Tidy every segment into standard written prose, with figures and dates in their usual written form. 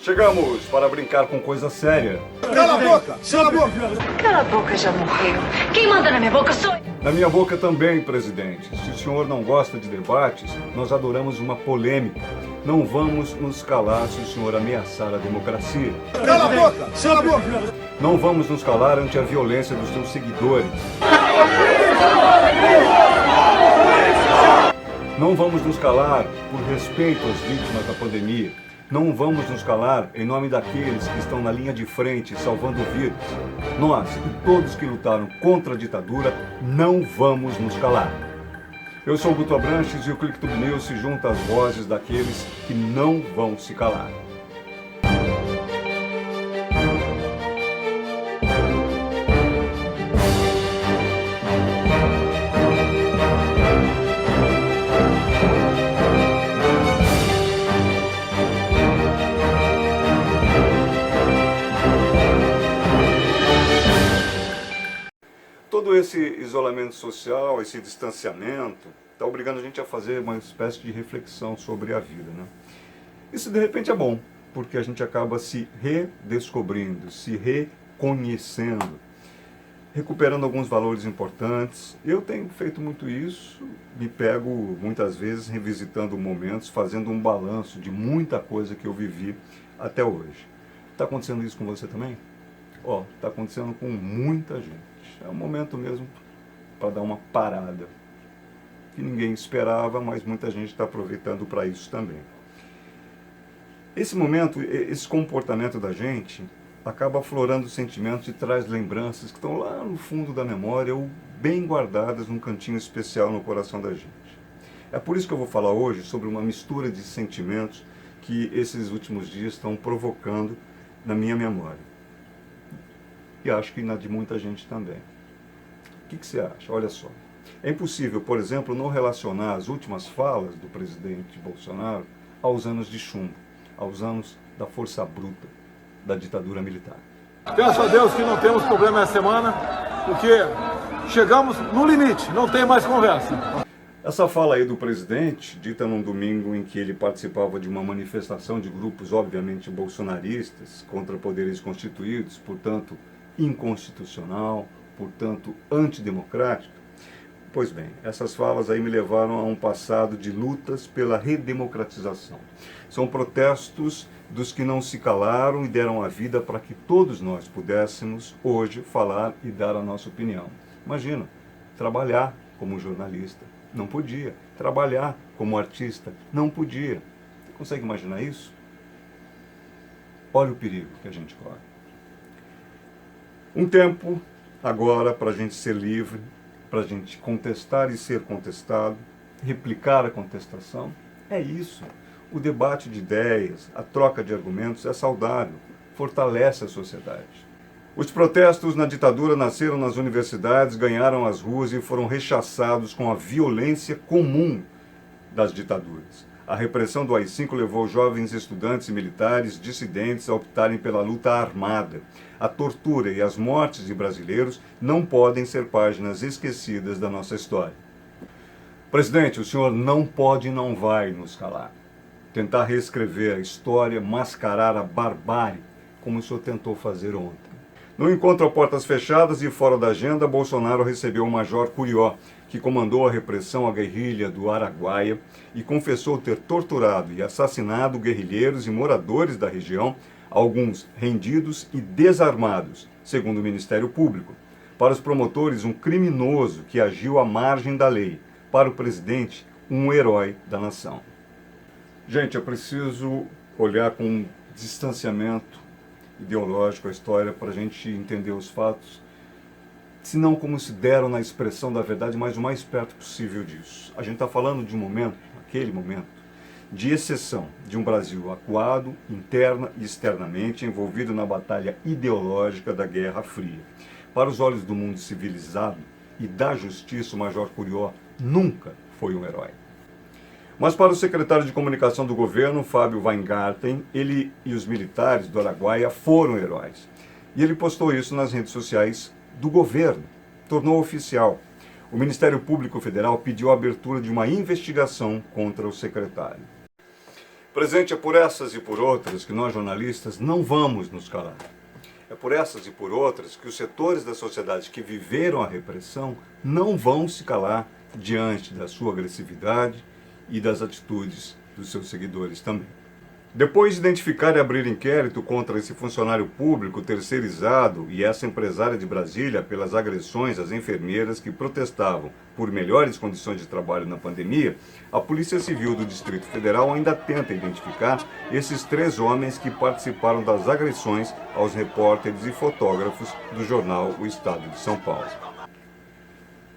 Chegamos para brincar com coisa séria. Cala a boca! Cala a boca! Cala a boca, já morreu. Quem manda na minha boca sou eu. Na minha boca também, presidente. Se o senhor não gosta de debates, nós adoramos uma polêmica. Não vamos nos calar se o senhor ameaçar a democracia. Cala a boca! Cala a boca! Não vamos nos calar ante a violência dos seus seguidores. Não vamos nos calar por respeito às vítimas da pandemia. Não vamos nos calar em nome daqueles que estão na linha de frente salvando vidas. Nós e todos que lutaram contra a ditadura, não vamos nos calar. Eu sou o Guto Abranches e o ClickTube News se junta às vozes daqueles que não vão se calar. Todo esse isolamento social, esse distanciamento, está obrigando a gente a fazer uma espécie de reflexão sobre a vida, né? Isso de repente é bom, porque a gente acaba se redescobrindo, se reconhecendo, recuperando alguns valores importantes. Eu tenho feito muito isso, me pego muitas vezes revisitando momentos, fazendo um balanço de muita coisa que eu vivi até hoje. Está acontecendo isso com você também? Está acontecendo com muita gente. É um momento mesmo para dar uma parada, que ninguém esperava, mas muita gente está aproveitando para isso também. Esse momento, esse comportamento da gente, acaba aflorando sentimentos e traz lembranças que estão lá no fundo da memória ou bem guardadas num cantinho especial no coração da gente. É por isso que eu vou falar hoje sobre uma mistura de sentimentos que esses últimos dias estão provocando na minha memória. E acho que na de muita gente também. O que você acha? Olha só. É impossível, por exemplo, não relacionar as últimas falas do presidente Bolsonaro aos anos de chumbo, aos anos da força bruta, da ditadura militar. Peço a Deus que não temos problema essa semana, porque chegamos no limite, não tem mais conversa. Essa fala aí do presidente, dita num domingo em que ele participava de uma manifestação de grupos obviamente bolsonaristas contra poderes constituídos, portanto inconstitucional, portanto antidemocrático. Pois bem, essas falas aí me levaram a um passado de lutas pela redemocratização. São protestos dos que não se calaram e deram a vida para que todos nós pudéssemos hoje falar e dar a nossa opinião. Imagina, trabalhar como jornalista, não podia. Trabalhar como artista, não podia. Você consegue imaginar isso? Olha o perigo que a gente corre. Um tempo agora para a gente ser livre, para a gente contestar e ser contestado, replicar a contestação, é isso. O debate de ideias, a troca de argumentos é saudável, fortalece a sociedade. Os protestos na ditadura nasceram nas universidades, ganharam as ruas e foram rechaçados com a violência comum das ditaduras. A repressão do AI-5 levou jovens estudantes e militares dissidentes a optarem pela luta armada. A tortura e as mortes de brasileiros não podem ser páginas esquecidas da nossa história. Presidente, o senhor não pode e não vai nos calar. Tentar reescrever a história, mascarar a barbárie, como o senhor tentou fazer ontem. No encontro a portas fechadas e fora da agenda, Bolsonaro recebeu o Major Curió, que comandou a repressão à guerrilha do Araguaia e confessou ter torturado e assassinado guerrilheiros e moradores da região, alguns rendidos e desarmados, segundo o Ministério Público. Para os promotores, um criminoso que agiu à margem da lei. Para o presidente, um herói da nação. Gente, eu preciso olhar com distanciamento ideológico a história para a gente entender os fatos, se não como se deram na expressão da verdade, mas o mais perto possível disso. A gente está falando de um momento, aquele momento, de exceção de um Brasil acuado, interna e externamente, envolvido na batalha ideológica da Guerra Fria. Para os olhos do mundo civilizado e da justiça, o Major Curió nunca foi um herói. Mas para o secretário de comunicação do governo, Fábio Weingarten, ele e os militares do Araguaia foram heróis. E ele postou isso nas redes sociais do governo, tornou oficial. O Ministério Público Federal pediu a abertura de uma investigação contra o secretário. Presidente, é por essas e por outras que nós jornalistas não vamos nos calar. É por essas e por outras que os setores da sociedade que viveram a repressão não vão se calar diante da sua agressividade e das atitudes dos seus seguidores também. Depois de identificar e abrir inquérito contra esse funcionário público terceirizado e essa empresária de Brasília pelas agressões às enfermeiras que protestavam por melhores condições de trabalho na pandemia, a Polícia Civil do Distrito Federal ainda tenta identificar esses 3 homens que participaram das agressões aos repórteres e fotógrafos do jornal O Estado de São Paulo.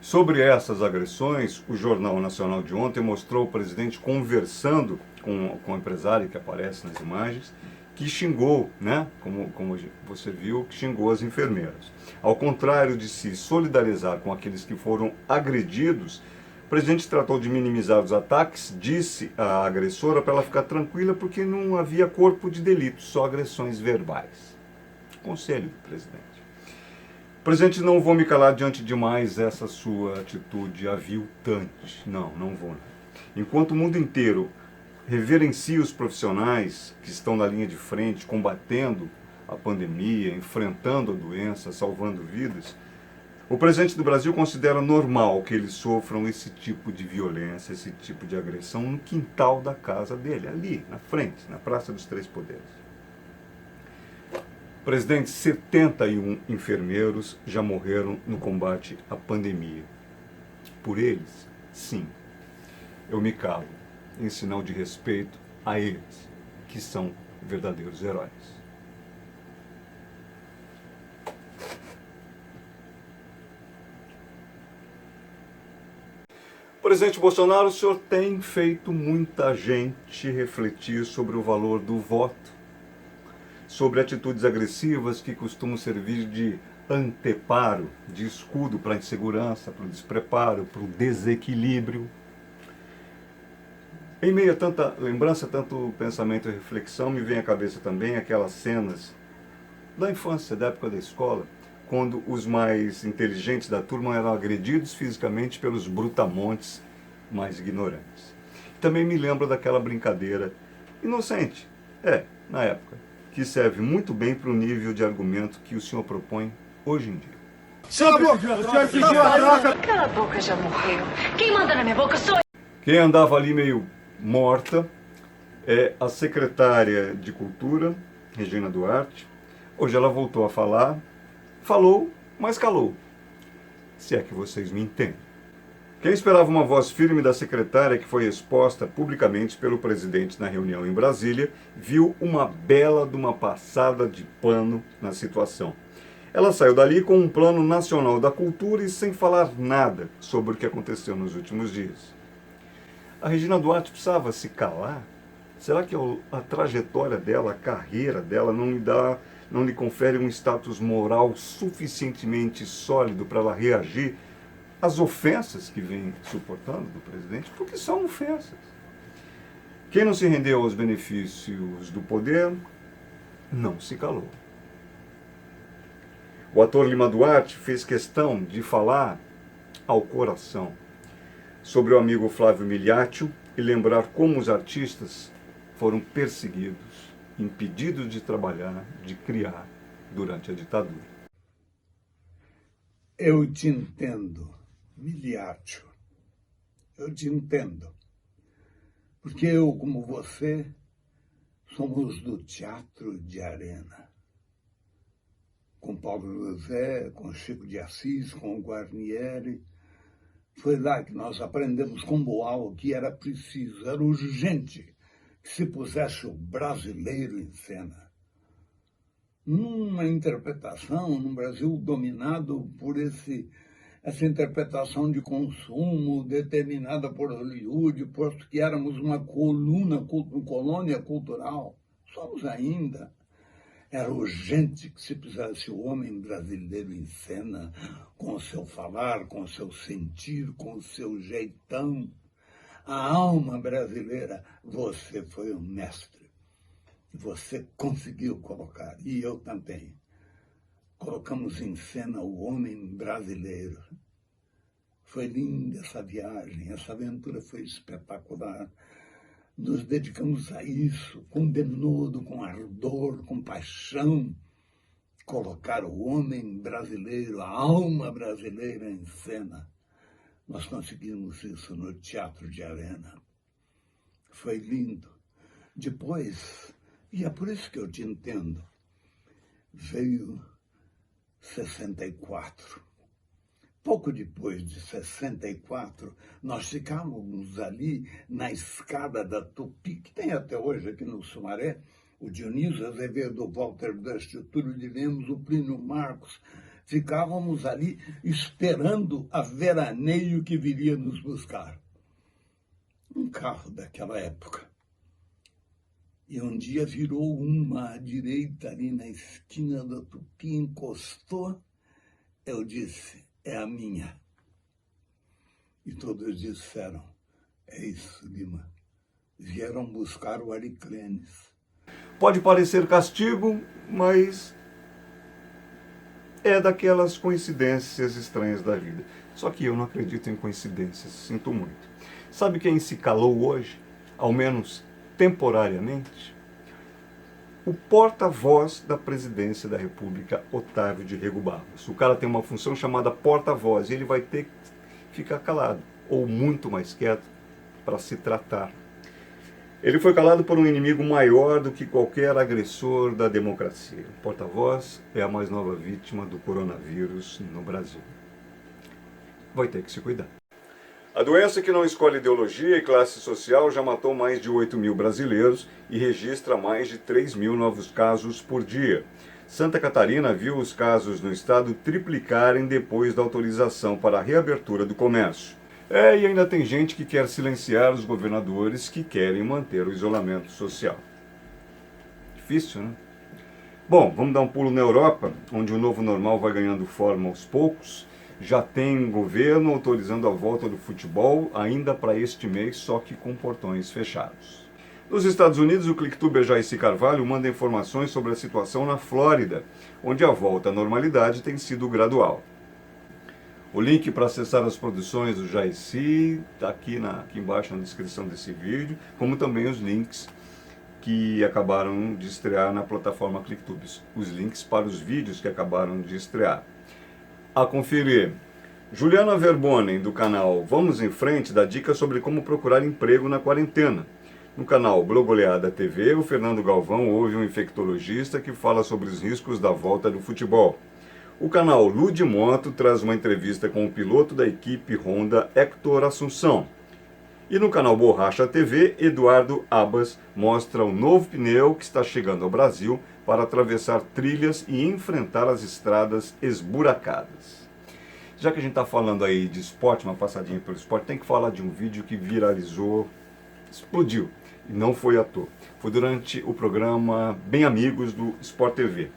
Sobre essas agressões, o Jornal Nacional de ontem mostrou o presidente conversando com o empresário que aparece nas imagens, que xingou, né, como você viu, que xingou as enfermeiras. Ao contrário de se solidarizar com aqueles que foram agredidos, o presidente tratou de minimizar os ataques, disse à agressora para ela ficar tranquila porque não havia corpo de delito, só agressões verbais. Conselho do presidente. Presidente, não vou me calar diante de mais essa sua atitude aviltante. Não vou. Enquanto o mundo inteiro reverencia os profissionais que estão na linha de frente, combatendo a pandemia, enfrentando a doença, salvando vidas, o presidente do Brasil considera normal que eles sofram esse tipo de violência, esse tipo de agressão no quintal da casa dele, ali, na frente, na Praça dos Três Poderes. Presidente, 71 enfermeiros já morreram no combate à pandemia. Por eles, sim, eu me calo, em sinal de respeito a eles, que são verdadeiros heróis. Presidente Bolsonaro, o senhor tem feito muita gente refletir sobre o valor do voto, sobre atitudes agressivas que costumam servir de anteparo, de escudo para a insegurança, para o despreparo, para o desequilíbrio. Em meio a tanta lembrança, tanto pensamento e reflexão, me vem à cabeça também aquelas cenas da infância, da época da escola, quando os mais inteligentes da turma eram agredidos fisicamente pelos brutamontes mais ignorantes. Também me lembro daquela brincadeira inocente, na época, que serve muito bem para o nível de argumento que o senhor propõe hoje em dia. Cala a boca, já morreu. Quem manda na minha boca sou eu. Quem andava ali meio morta é a secretária de Cultura, Regina Duarte. Hoje ela voltou a falar, falou, mas calou, se é que vocês me entendem. Quem esperava uma voz firme da secretária que foi exposta publicamente pelo presidente na reunião em Brasília, viu uma bela de uma passada de pano na situação. Ela saiu dali com um plano nacional da cultura e sem falar nada sobre o que aconteceu nos últimos dias. A Regina Duarte precisava se calar? Será que a trajetória dela, a carreira dela não lhe confere um status moral suficientemente sólido para ela reagir às ofensas que vem suportando do presidente? Porque são ofensas. Quem não se rendeu aos benefícios do poder, não se calou. O ator Lima Duarte fez questão de falar ao coração sobre o amigo Flávio Miliaccio e lembrar como os artistas foram perseguidos, impedidos de trabalhar, de criar durante a ditadura. Eu te entendo, Miliaccio. Eu te entendo. Porque eu, como você, somos do teatro de arena. Com Paulo José, com Chico de Assis, com Guarnieri. Foi lá que nós aprendemos com Boal que era preciso, era urgente que se pusesse o brasileiro em cena. Numa interpretação, num Brasil dominado por essa interpretação de consumo determinada por Hollywood, posto que éramos uma colônia cultural, somos ainda. Era urgente que se pusesse o homem brasileiro em cena, com o seu falar, com o seu sentir, com o seu jeitão. A alma brasileira, você foi um mestre. Você conseguiu colocar, e eu também. Colocamos em cena o homem brasileiro. Foi linda essa viagem, essa aventura foi espetacular. nos dedicamos a isso, com denodo, com ardor, com paixão, colocar o homem brasileiro, a alma brasileira em cena. Nós conseguimos isso no Teatro de Arena. Foi lindo. Depois, e é por isso que eu te entendo, veio 64. Pouco depois de 64, nós ficávamos ali na escada da Tupi, que tem até hoje aqui no Sumaré, o Dionísio Azevedo, o Walter Dust, o Túlio de Lemos, o Plínio Marcos. Ficávamos ali esperando a veraneio que viria nos buscar. Um carro daquela época. E um dia virou uma à direita ali na esquina da Tupi, encostou. Eu disse, é a minha. E todos disseram, é isso, Lima. Vieram buscar o Ariclenes. Pode parecer castigo, mas é daquelas coincidências estranhas da vida. Só que eu não acredito em coincidências, sinto muito. Sabe quem se calou hoje, ao menos temporariamente? O porta-voz da presidência da República, Otávio de Rego Barros. O cara tem uma função chamada porta-voz e ele vai ter que ficar calado, ou muito mais quieto, para se tratar. Ele foi calado por um inimigo maior do que qualquer agressor da democracia. O porta-voz é a mais nova vítima do coronavírus no Brasil. Vai ter que se cuidar. A doença que não escolhe ideologia e classe social já matou mais de 8 mil brasileiros e registra mais de 3 mil novos casos por dia. Santa Catarina viu os casos no estado triplicarem depois da autorização para a reabertura do comércio. E ainda tem gente que quer silenciar os governadores que querem manter o isolamento social. Difícil, né? Bom, vamos dar um pulo na Europa, onde o novo normal vai ganhando forma aos poucos. Já tem governo autorizando a volta do futebol ainda para este mês, só que com portões fechados. Nos Estados Unidos, o clicktuber Jaci Carvalho manda informações sobre a situação na Flórida, onde a volta à normalidade tem sido gradual. O link para acessar as produções do Jaci está aqui embaixo na descrição desse vídeo, como também os links que acabaram de estrear na plataforma ClickTube, os links para os vídeos que acabaram de estrear. A conferir, Juliana Verbonen, do canal Vamos em Frente, dá dicas sobre como procurar emprego na quarentena. No canal Blogoleada TV, o Fernando Galvão ouve um infectologista que fala sobre os riscos da volta do futebol. O canal Ludimoto traz uma entrevista com o piloto da equipe Honda, Hector Assunção. E no canal Borracha TV, Eduardo Abas mostra o novo pneu que está chegando ao Brasil para atravessar trilhas e enfrentar as estradas esburacadas. Já que a gente está falando aí de esporte, uma passadinha pelo esporte, tem que falar de um vídeo que viralizou, explodiu, e não foi à toa. Foi durante o programa Bem Amigos do Sport TV.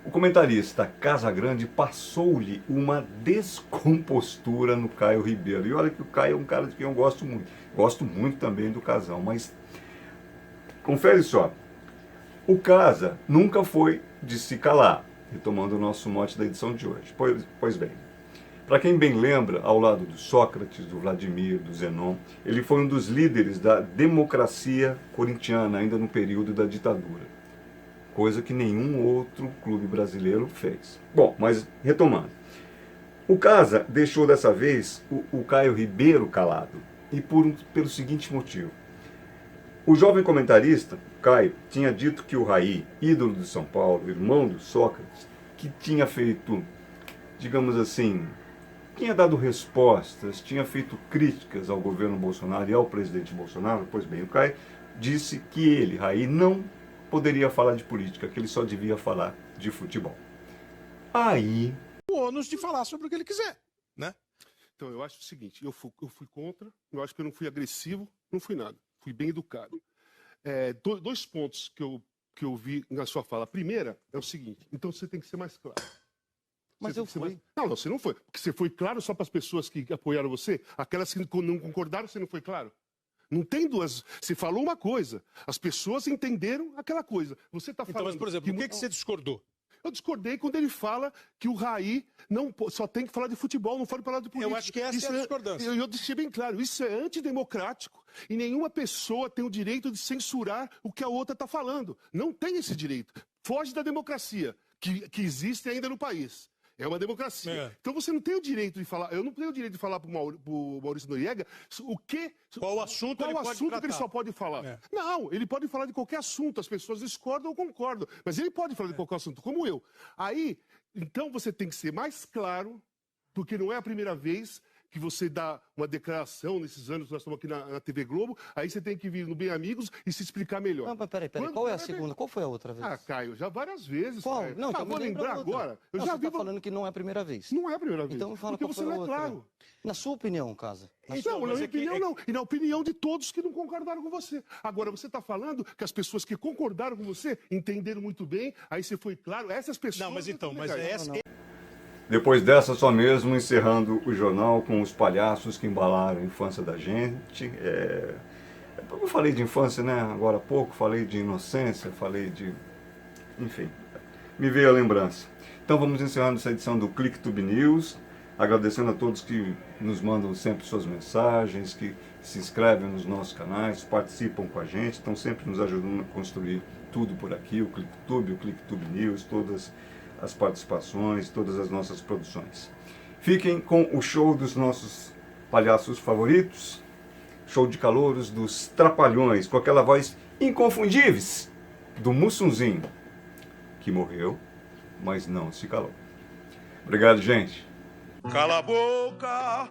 O comentarista Casagrande passou-lhe uma descompostura no Caio Ribeiro. E olha que o Caio é um cara de quem eu gosto muito. Gosto muito também do Casão, mas confere só. O Casa nunca foi de se calar, retomando o nosso mote da edição de hoje. Pois bem, para quem bem lembra, ao lado do Sócrates, do Vladimir, do Zenon, ele foi um dos líderes da democracia corintiana, ainda no período da ditadura. Coisa que nenhum outro clube brasileiro fez. Bom, mas retomando. O Casa deixou dessa vez o Caio Ribeiro calado, e pelo seguinte motivo. O jovem comentarista, Caio, tinha dito que o Raí, ídolo de São Paulo, irmão do Sócrates, que tinha feito, digamos assim, tinha dado respostas, tinha feito críticas ao governo Bolsonaro e ao presidente Bolsonaro. Pois bem, o Caio disse que ele, Raí, não poderia falar de política, que ele só devia falar de futebol. Aí... o ônus de falar sobre o que ele quiser, né? Então, eu acho o seguinte, eu fui contra, eu acho que eu não fui agressivo, não fui nada, fui bem educado. Dois pontos que eu vi na sua fala. A primeira é o seguinte, então você tem que ser mais claro. Mas eu fui. Não, você não foi. Porque você foi claro só para as pessoas que apoiaram você? Aquelas que não concordaram, você não foi claro? Não tem duas. Você falou uma coisa, as pessoas entenderam aquela coisa. Você está falando. Então, mas, por exemplo, o que você discordou? Eu discordei quando ele fala que o Raí só tem que falar de futebol, não pode falar de política. Eu acho que essa é a discordância. Eu deixei bem claro, isso é antidemocrático, E nenhuma pessoa tem o direito de censurar o que a outra está falando. Não tem esse direito. Foge da democracia que existe ainda no país. É uma democracia. É. Então você não tem o direito de falar. Eu não tenho o direito de falar para o Maurício Noriega Qual assunto ele pode assunto que ele tratar. só pode falar. É. Não, ele pode falar de qualquer assunto. As pessoas discordam ou concordam. Mas ele pode falar de qualquer assunto, como eu. Aí, então você tem que ser mais claro, porque não é a primeira vez que você dá uma declaração nesses anos que nós estamos aqui na TV Globo, aí você tem que vir no Bem Amigos e se explicar melhor. Não, mas peraí, Quando qual é a vai segunda? ver? Qual foi a outra vez? Ah, Caio, já várias vezes. Qual? Caio. Não, então vou me lembra lembrar outra. agora. Eu Não, já você vi. tá falando que não é a primeira vez. Não é a primeira vez. Então me fala porque qual você foi a não é outra. claro. Na sua opinião, Casa. Na Não, na mas minha é que- opinião não. E na opinião de todos que não concordaram com você. Agora, você está falando que as pessoas que concordaram com você entenderam muito bem, aí você foi claro, essas pessoas... Não, mas então, mas legais. essa... Depois dessa, só mesmo encerrando o jornal com os palhaços que embalaram a infância da gente. Eu falei de infância, né? Agora há pouco, falei de inocência, falei de... Enfim, me veio a lembrança. Então vamos encerrando essa edição do ClickTube News, agradecendo a todos que nos mandam sempre suas mensagens, que se inscrevem nos nossos canais, participam com a gente, estão sempre nos ajudando a construir tudo por aqui, o ClickTube News, todas as participações, todas as nossas produções. Fiquem com o show dos nossos palhaços favoritos, show de calouros dos Trapalhões, com aquela voz inconfundíveis do Mussunzinho, que morreu, mas não se calou. Obrigado, gente. Cala a boca,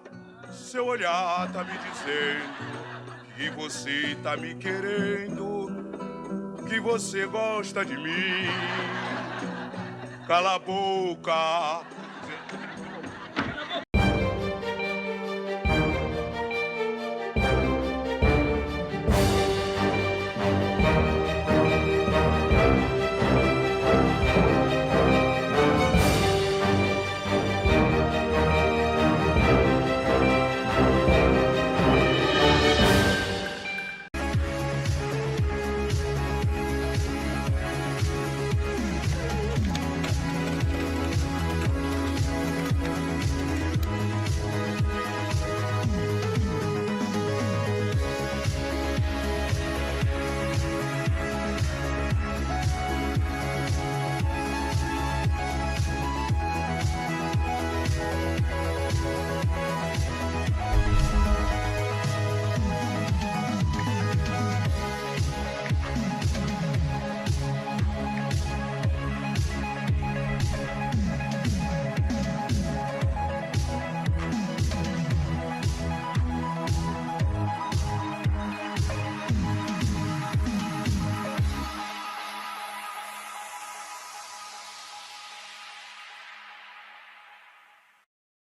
seu olhar tá me dizendo que você tá me querendo, que você gosta de mim. Cala a boca,